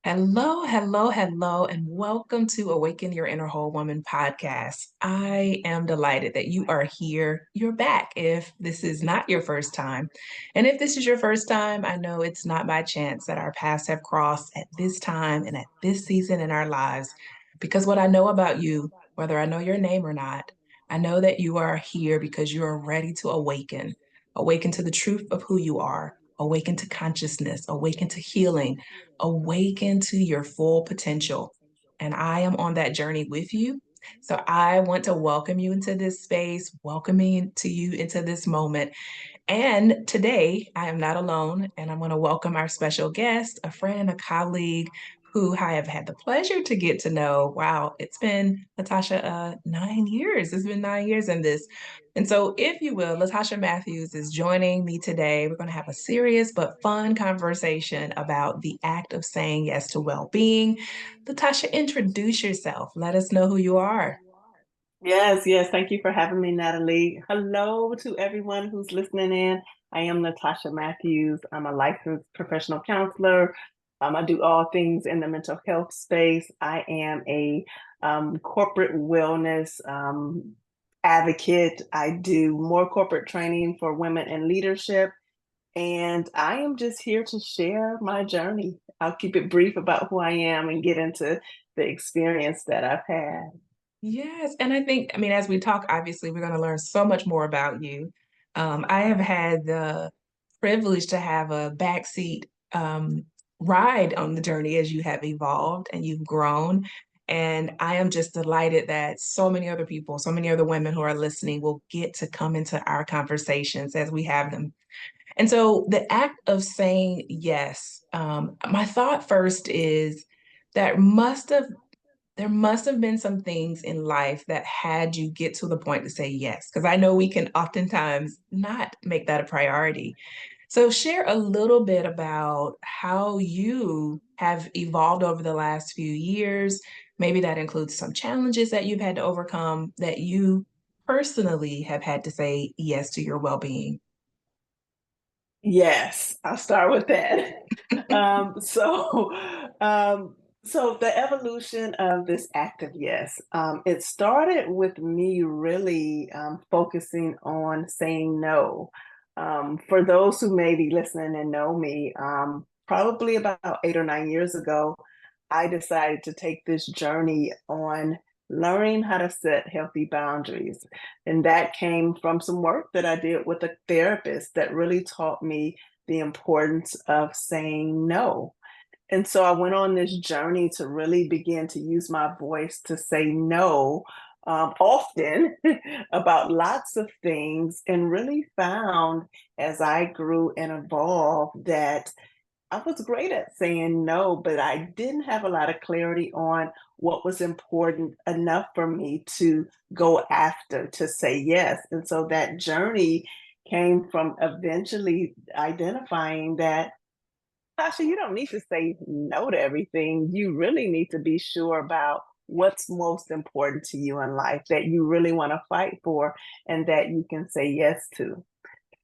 Hello, hello, hello, and welcome to Awaken Your Inner Whole Woman podcast. I am delighted that you are here. You're back if this is not your first time. And if this is your first time, I know it's not by chance that our paths have crossed at this time and at this season in our lives. Because what I know about you, whether I know your name or not, I know that you are here because you are ready to awaken, awaken to the truth of who you are, awaken to consciousness, awaken to healing, awaken to your full potential. And I am on that journey with you. So I want to welcome you into this space, welcoming to you into this moment. And today I am not alone, and I'm going to welcome our special guest, a friend, a colleague who I have had the pleasure to get to know. Wow, it's been Latasha, 9 years. It's been 9 years in this. And so, if you will, Latasha Matthews is joining me today. We're going to have a serious but fun conversation about the act of saying yes to well-being. Latasha, introduce yourself. Let us know who you are. Yes, yes. Thank you for having me, Natalie. Hello to everyone who's listening in. I am Latasha Matthews. I'm a licensed professional counselor. I do all things in the mental health space. I am a corporate wellness advocate. I do more corporate training for women in leadership. And I am just here to share my journey. I'll keep it brief about who I am and get into the experience that I've had. Yes. And I think, I mean, as we talk, obviously, we're going to learn so much more about you. I have had the privilege to have a backseat ride on the journey as you have evolved and you've grown. And I am just delighted that so many other people, so many other women who are listening will get to come into our conversations as we have them. And so the act of saying yes, my thought first is that there must have been some things in life that had you get to the point to say yes, because I know we can oftentimes not make that a priority. So, share a little bit about how you have evolved over the last few years. Maybe that includes some challenges that you've had to overcome that you personally have had to say yes to your well being. Yes, I'll start with that. Um, so, um, so the evolution of this active yes, it started with me really focusing on saying no. For those who may be listening and know me, probably about 8 or 9 years ago, I decided to take this journey on learning how to set healthy boundaries. And that came from some work that I did with a therapist that really taught me the importance of saying no. And so I went on this journey to really begin to use my voice to say no often about lots of things, and really found as I grew and evolved that I was great at saying no, but I didn't have a lot of clarity on what was important enough for me to go after to say yes. And so that journey came from eventually identifying that, Tasha, you don't need to say no to everything. You really need to be sure about what's most important to you in life that you really want to fight for and that you can say yes to.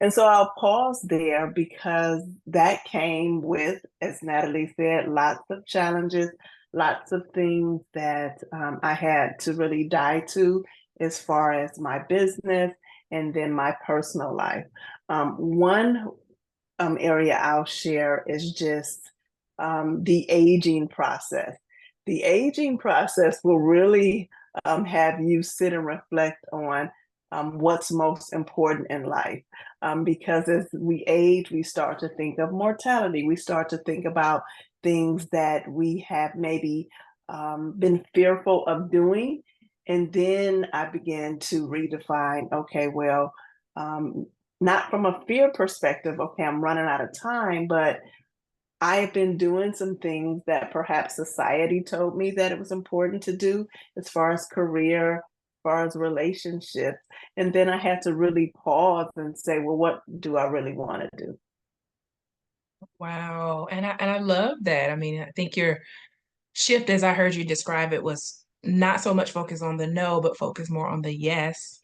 And so I'll pause there because that came with, as Natalie said, lots of challenges, lots of things that I had to really die to as far as my business and then my personal life. One area I'll share is just the aging process. The aging process will really have you sit and reflect on what's most important in life. Because as we age, we start to think of mortality. We start to think about things that we have maybe been fearful of doing. And then I began to redefine, okay, well, um, not from a fear perspective, okay, I'm running out of time, but I've been doing some things that perhaps society told me that it was important to do as far as career, as far as relationships. And then I had to really pause and say, well, what do I really want to do? Wow. And I love that. I mean, I think your shift, as I heard you describe it, was not so much focused on the no, but focused more on the yes.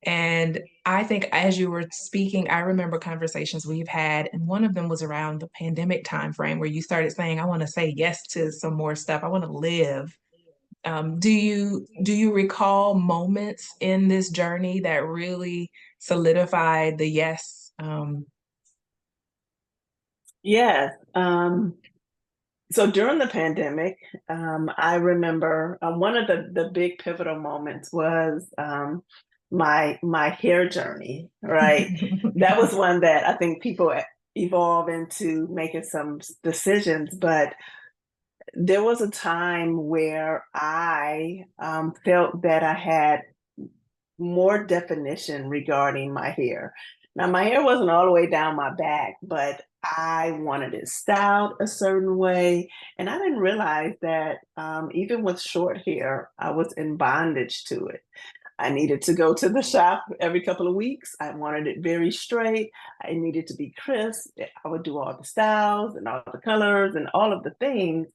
And I think as you were speaking, I remember conversations we've had, and one of them was around the pandemic time frame where you started saying, I want to say yes to some more stuff. I want to live. Do you recall moments in this journey that really solidified the yes? Yes. So during the pandemic, I remember one of the big pivotal moments was my hair journey. Right, that was one that I think people evolve into making some decisions, but there was a time where I felt that I had more definition regarding my hair. Now, my hair wasn't all the way down my back, but I wanted it styled a certain way. And I didn't realize that even with short hair, I was in bondage to it. I needed to go to the shop every couple of weeks. I wanted it very straight. I needed to be crisp. I would do all the styles and all the colors and all of the things.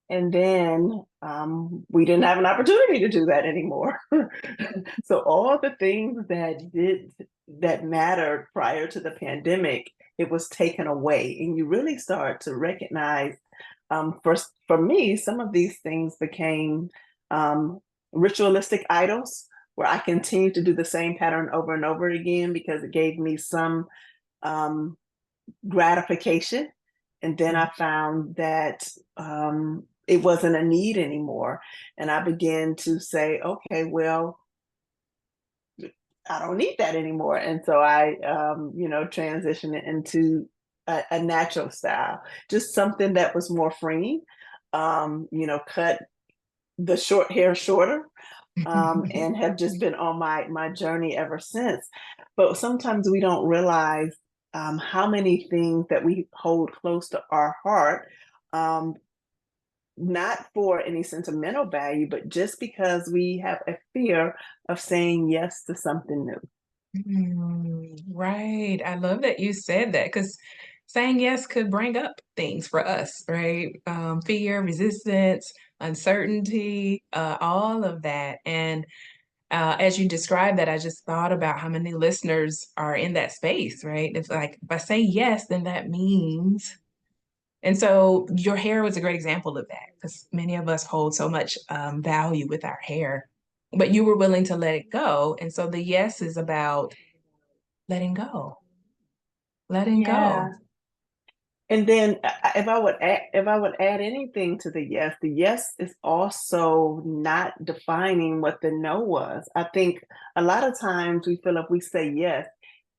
And then we didn't have an opportunity to do that anymore. So all the things that mattered prior to the pandemic, it was taken away, and you really start to recognize. For me, some of these things became um, ritualistic idols, where I continued to do the same pattern over and over again because it gave me some um, gratification. And then I found that it wasn't a need anymore. And I began to say, okay, well, I don't need that anymore. And so I, transitioned it into a natural style, just something that was more freeing, cut the short hair shorter, and have just been on my journey ever since. But sometimes we don't realize how many things that we hold close to our heart, um, not for any sentimental value, but just because we have a fear of saying yes to something new. Right. I love that you said that because saying yes could bring up things for us, right? Fear, resistance, uncertainty, all of that. And as you described that, I just thought about how many listeners are in that space, right? It's like if I say yes, then that means. And so your hair was a great example of that because many of us hold so much value with our hair, but you were willing to let it go. And so the yes is about letting go, letting go. Yeah. And then if I would add anything to the yes is also not defining what the no was. I think a lot of times we feel if we say yes,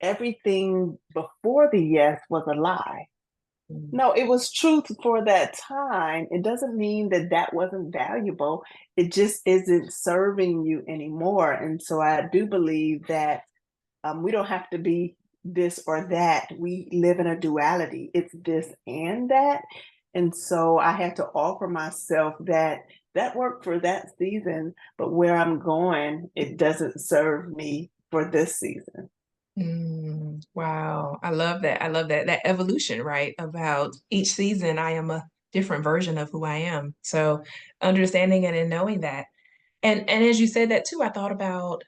everything before the yes was a lie. Mm. No, it was truth for that time. It doesn't mean that that wasn't valuable. It just isn't serving you anymore. And so I do believe that we don't have to be this or that. We live in a duality. It's this and that. And so I had to offer myself that that worked for that season, but where I'm going, it doesn't serve me for this season. Wow. I love that. I love that. That evolution, right? About each season, I am a different version of who I am. So understanding it and knowing that. And as you said that too, I thought about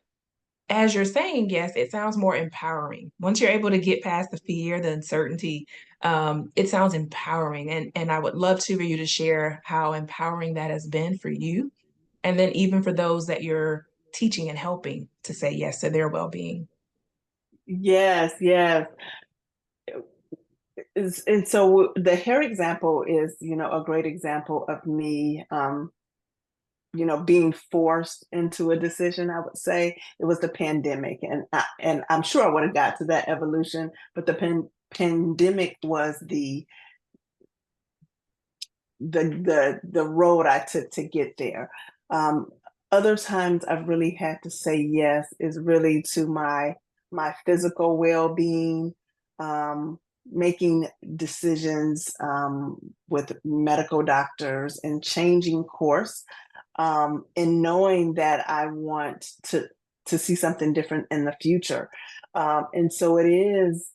as you're saying yes, it sounds more empowering. Once you're able to get past the fear, the uncertainty, it sounds empowering. And I would love to for you to share how empowering that has been for you. And then even for those that you're teaching and helping to say yes to their well-being. Yes, yes. And so the hair example is, a great example of me, being forced into a decision. I would say it was the pandemic, and I'm sure I would have got to that evolution, but the pandemic was the road I took to get there. Um, Other times I've really had to say yes is really to my physical well-being, making decisions with medical doctors and changing course, and knowing that I want to see something different in the future. And so it is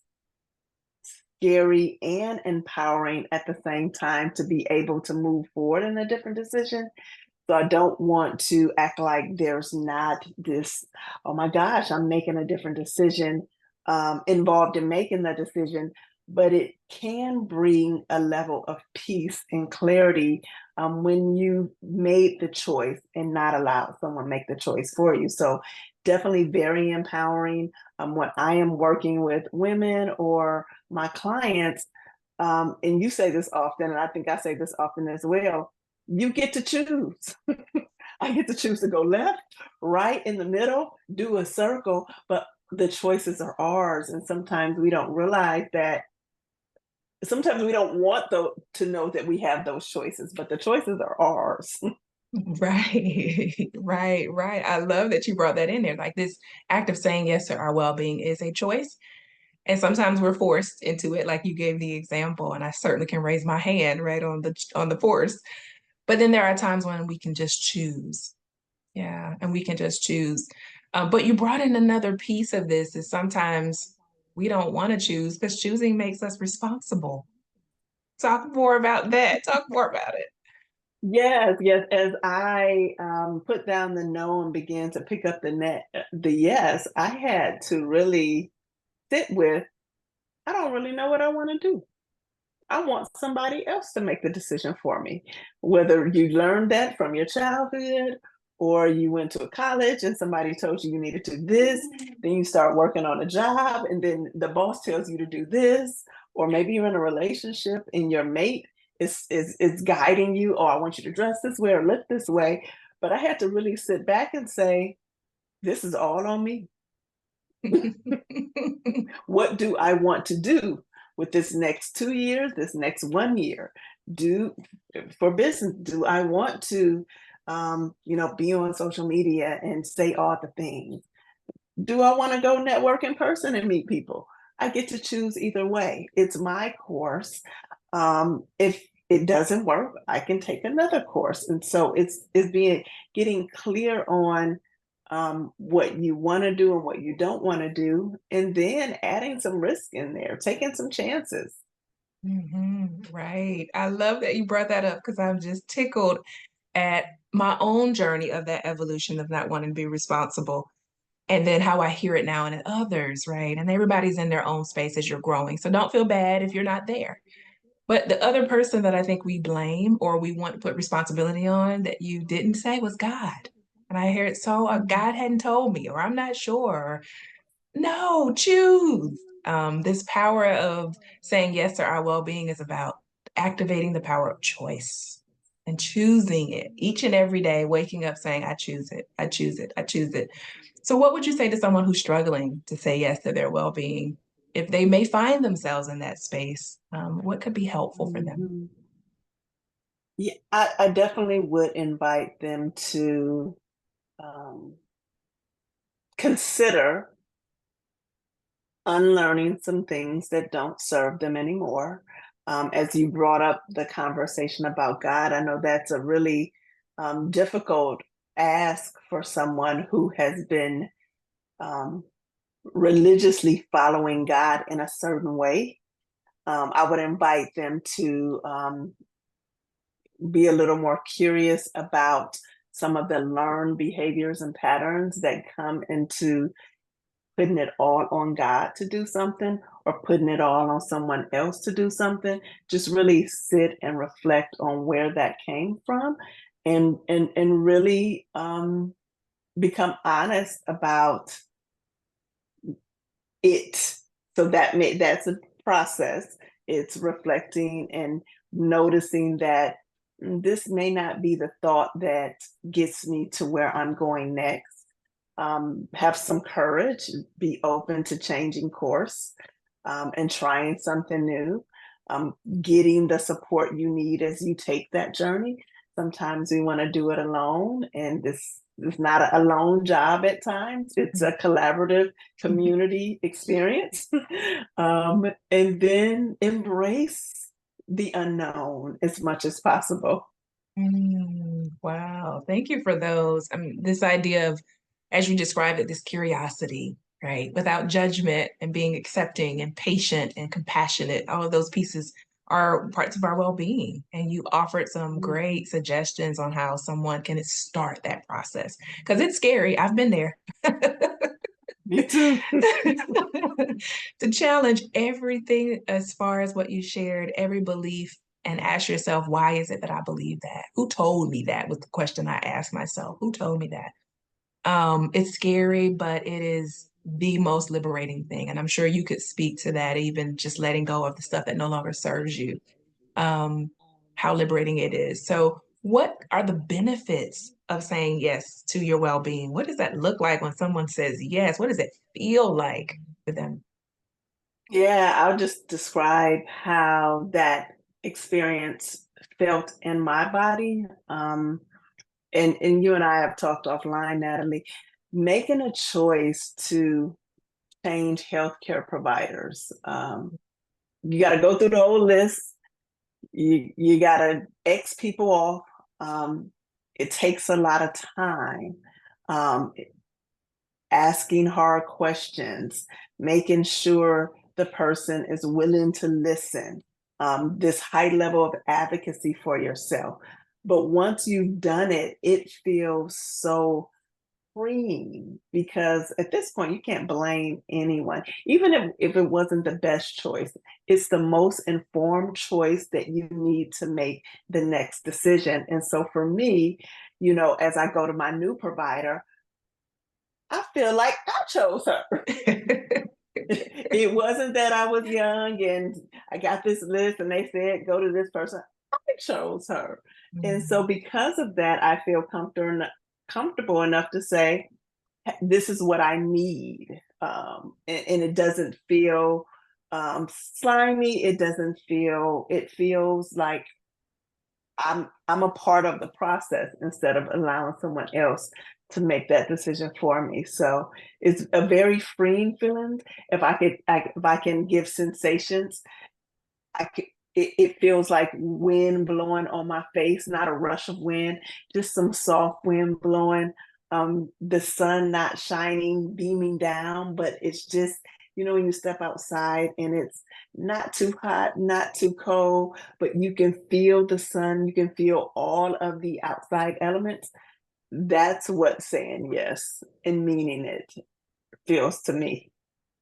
scary and empowering at the same time to be able to move forward in a different decision. So I don't want to act like there's not this, oh my gosh, I'm making a different decision, involved in making the decision, but it can bring a level of peace and clarity when you made the choice and not allow someone make the choice for you. So definitely very empowering when I am working with women or my clients. And you say this often, and I think I say this often as well. You get to choose. I get to choose to go left, right, in the middle, do a circle, but the choices are ours. And sometimes we don't realize that. Sometimes we don't want to know that we have those choices, but the choices are ours. Right, right. I love that you brought that in there. Like this act of saying yes to our well-being is a choice. And sometimes we're forced into it, like you gave the example, and I certainly can raise my hand right on the force. But then there are times when we can just choose. Yeah, and we can just choose. But you brought in another piece of this is sometimes we don't want to choose because choosing makes us responsible. Talk more about that. Talk more about it. Yes, yes. As I put down the no and began to pick up the yes, I had to really sit with, I don't really know what I want to do. I want somebody else to make the decision for me. Whether you learned that from your childhood or you went to a college and somebody told you you needed to do this, then you start working on a job and then the boss tells you to do this, or maybe you're in a relationship and your mate is guiding you, oh, I want you to dress this way or look this way. But I had to really sit back and say, this is all on me. What do I want to do with this next 2 years, this next 1 year? Do for business, do I want to, be on social media and say all the things? Do I want to go network in person and meet people? I get to choose either way. It's my course. If it doesn't work, I can take another course. And so it's being getting clear on what you want to do and what you don't want to do, and then adding some risk in there, taking some chances. Right. I love that you brought that up because I'm just tickled at my own journey of that evolution of not wanting to be responsible. And then how I hear it now and in others, right? And everybody's in their own space as you're growing. So don't feel bad if you're not there. But the other person that I think we blame or we want to put responsibility on that you didn't say was God. And I hear it so, God hadn't told me, or I'm not sure. No, choose. This power of saying yes to our well-being is about activating the power of choice and choosing it each and every day, waking up saying, I choose it, I choose it, I choose it. So, what would you say to someone who's struggling to say yes to their well-being? If they may find themselves in that space, what could be helpful for them? Mhm. Yeah, I definitely would invite them to um, consider unlearning some things that don't serve them anymore. As you brought up the conversation about God, I know that's a really difficult ask for someone who has been um, religiously following God in a certain way. I would invite them to be a little more curious about some of the learned behaviors and patterns that come into putting it all on God to do something or putting it all on someone else to do something. Just really sit and reflect on where that came from, and really become honest about it. So that's a process. It's reflecting and noticing that this may not be the thought that gets me to where I'm going next. Have some courage, be open to changing course, and trying something new, getting the support you need as you take that journey. Sometimes we want to do it alone, and this is not a alone job at times. It's a collaborative community experience. And then embrace the unknown as much as possible. Wow. Thank you for those. I mean, this idea of, as you described it, this curiosity, right? Without judgment and being accepting and patient and compassionate, all of those pieces are parts of our well-being. And you offered some Mm. great suggestions on how someone can start that process because it's scary. I've been there. Me too. To challenge everything as far as what you shared, every belief, and ask yourself, why is it that I believe that? Who told me that? Was the question I asked myself. Who told me that? It's scary, but it is the most liberating thing. And I'm sure you could speak to that, even just letting go of the stuff that no longer serves you, um, how liberating it is. So, what are the benefits of saying yes to your well being? What does that look like when someone says yes? What does it feel like for them? Yeah, I'll just describe how that experience felt in my body. And you and I have talked offline, Natalie, making a choice to change healthcare providers. You got to go through the whole list. You got to X people off. Um, it takes a lot of time. Um, Asking hard questions, making sure the person is willing to listen, this high level of advocacy for yourself. But once you've done it, it feels so freeing because at this point, you can't blame anyone. Even if it wasn't the best choice, it's the most informed choice that you need to make the next decision. And so for me, as I go to my new provider, I feel like I chose her. It wasn't that I was young and I got this list and they said, go to this person. I chose her. And so, because of that, I feel comfortable enough to say, this is what I need. And it doesn't feel slimy. It feels like I'm a part of the process instead of allowing someone else to make that decision for me. So it's a very freeing feeling. If I can give sensations, I could, it feels like wind blowing on my face, not a rush of wind, just some soft wind blowing. The sun not shining, beaming down, but it's just, when you step outside and it's not too hot, not too cold, but you can feel the sun, you can feel all of the outside elements. That's what saying yes and meaning it feels to me.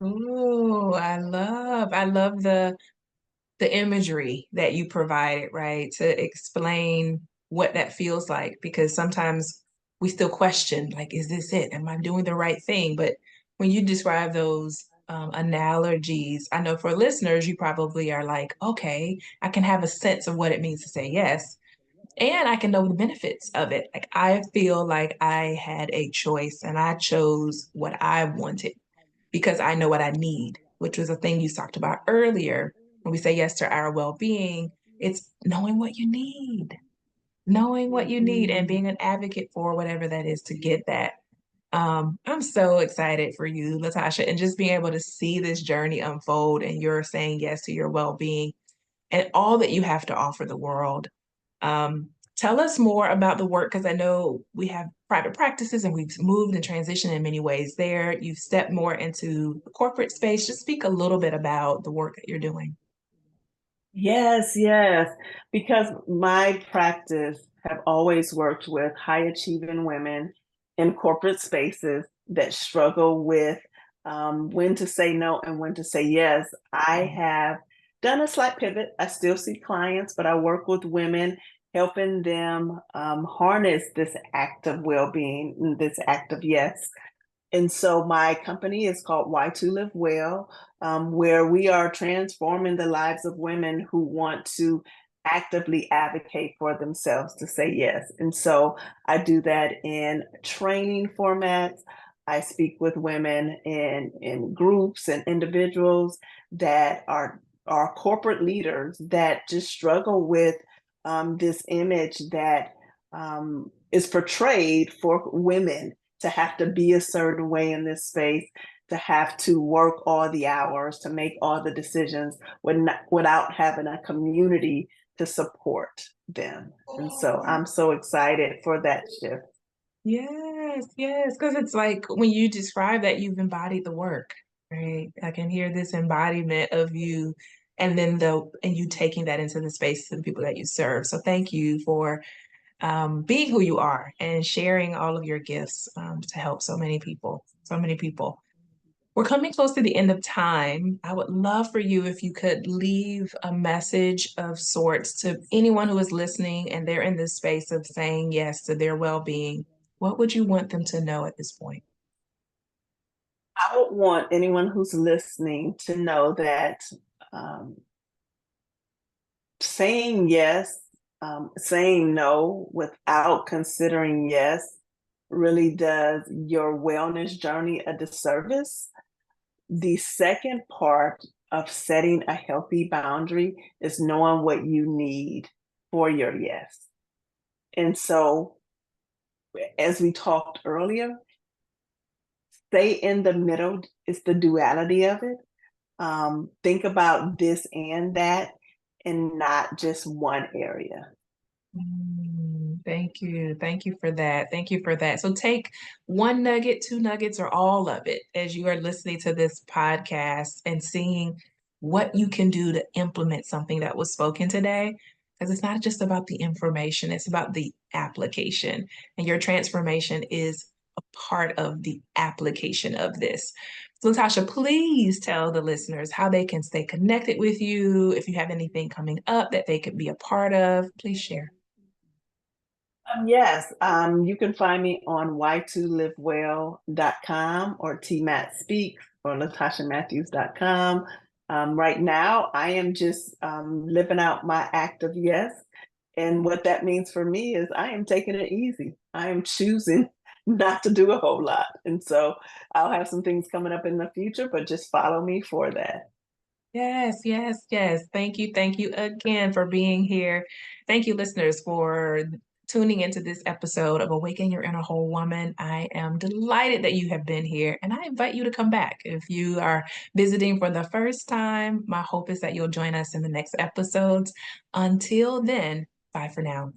Ooh, I love the imagery that you provided, right? To explain what that feels like, because sometimes we still question, like, is this it? Am I doing the right thing? But when you describe those analogies, I know for listeners, you probably are like, okay, I can have a sense of what it means to say yes, and I can know the benefits of it. Like, I feel like I had a choice and I chose what I wanted because I know what I need, which was a thing you talked about earlier. When we say yes to our well being, it's knowing what you need and Mhm. being an advocate for whatever that is to get that. I'm so excited for you, Latasha, and just being able to see this journey unfold and you're saying yes to your well being and all that you have to offer the world. Tell us more about the work because I know we have private practices and we've moved and transitioned in many ways there. You've stepped more into the corporate space. Just speak a little bit about the work that you're doing. Yes, yes. Because my practice have always worked with high achieving women in corporate spaces that struggle with when to say no and when to say yes. I have done a slight pivot. I still see clients, but I work with women, helping them harness this act of well being, this act of yes. And so my company is called Why to Live Well, where we are transforming the lives of women who want to actively advocate for themselves to say yes. And so I do that in training formats. I speak with women in groups and individuals that are corporate leaders that just struggle with this image that is portrayed for women to have to be a certain way in this space, to have to work all the hours, to make all the decisions without having a community to support them. And so Oh, I'm so excited for that shift. yes, yes, because it's like when you describe that you've embodied the work, right? I can hear this embodiment of you and then you taking that into the space of the people that you serve. So thank you for being who you are and sharing all of your gifts to help so many people, so many people. We're coming close to the end of time. I would love for you if you could leave a message of sorts to anyone who is listening and they're in this space of saying yes to their well-being. What would you want them to know at this point? I would want anyone who's listening to know that um, saying yes, saying no without considering yes really does your wellness journey a disservice. The second part of setting a healthy boundary is knowing what you need for your yes. And so, as we talked earlier, stay in the middle is the duality of it. Think about this and that, and not just one area. Thank you. Thank you for that. Thank you for that. So take one nugget, two nuggets, or all of it as you are listening to this podcast and seeing what you can do to implement something that was spoken today. Because it's not just about the information, it's about the application. And your transformation is a part of the application of this. So, Latasha, please tell the listeners how they can stay connected with you. If you have anything coming up that they could be a part of, please share. Yes, you can find me on y2livewell.com or tmatspeaks or latashamatthews.com. Right now, I am just living out my act of yes. And what that means for me is I am taking it easy. I am choosing not to do a whole lot. And so I'll have some things coming up in the future, but just follow me for that. Yes, yes, yes. Thank you. Thank you again for being here. Thank you, listeners, for tuning into this episode of Awaken Your Inner Whole Woman. I am delighted that you have been here, and I invite you to come back. If you are visiting for the first time, my hope is that you'll join us in the next episodes. Until then, bye for now.